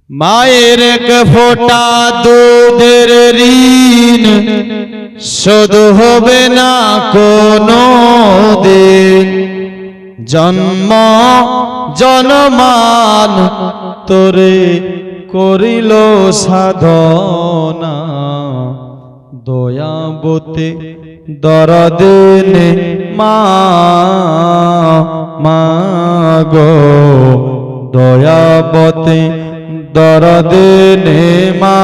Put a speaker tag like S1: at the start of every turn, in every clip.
S1: মায়ের এক ফোঁটা দুধের ঋণ শোধ হবে না কোনো দিন। জন্ম জনমান তোরে করিল সাধনা, দয়াবতে দরদিনে মা মাগো, দয়াবতে দরদিনে মা।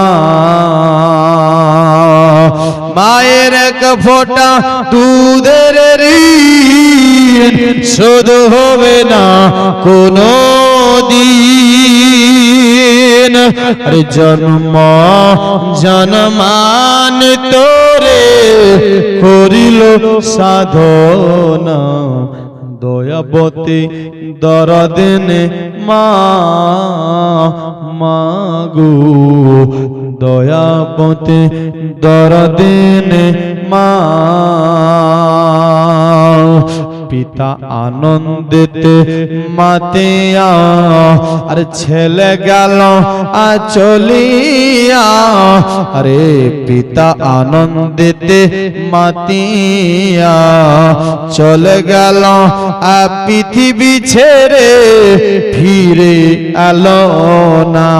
S1: মায়ের এক ফোঁটা দুধের ঋণ শোধ হবে না কোনো দিন। আরে জন্ম জনমান তোরে করিল সাধনা, দয়াবতে দরদিনে মা মাগো, দয়াবতে দরদিনে মা। পিতা আনন্দেতে মাতিয়া, আর ছেলে গেল চলিয়া। আরে পিতা আনন্দেতে মাতিয়া, চলে গেল পৃথিবী ছেড়ে ফিরে এলো না।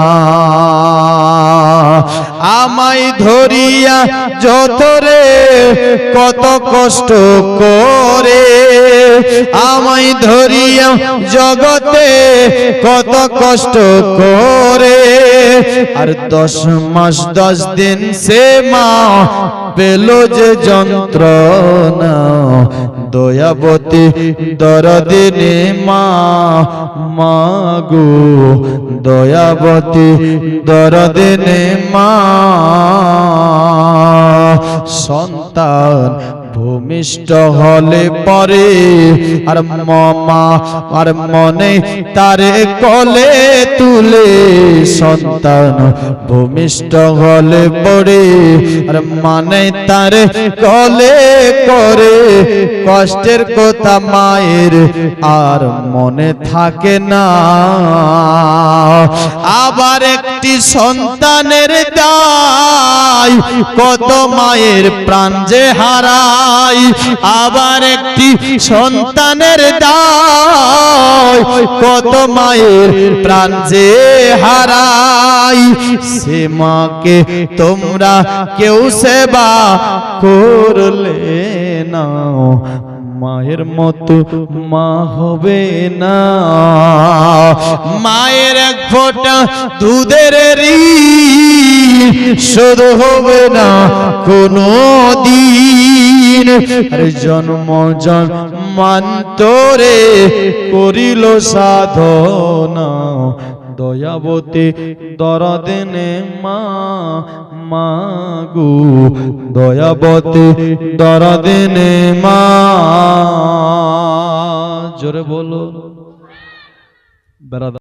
S1: আমায় ধরিয়া যতরে কত কষ্ট করে, আমায় ধরিয়া জগতে কত কষ্ট করে। আর 10 মাস 10 দিন সে মা পেল যে যন্ত্রণা, দয়াবতী দরদিনে মা মাগো, দয়াবতী দরদিনে মা। সন্তান ভূমিষ্ঠ হলে পরে আর মামা আর মনে তারে কোলে তুলে। সন্তান ভূমিষ্ঠ হলে পরে আর মানে তারে কোলে করে। কষ্টের কথা মায়ের আর মনে থাকে না। আবার একটি সন্তানের দায় কত মায়ের প্রাণ যে হারায়। আবার একটি সন্তানের দায় কত মায়ের প্রাণ যে হারায়। সে মাকে তোমরা কেউ সেবা করলে না, মায়ের মতো মা হবে না। মায়ের এক ফোঁটা দুধের ঋণ শোধ হবে না কোনো দিন। আরে জন্ম জন্মান তোরে করিল সাধনা, দয়াবতী দরদিনে মা মাগো, দয়াবতী দরদিনে মা। জোরে বলো।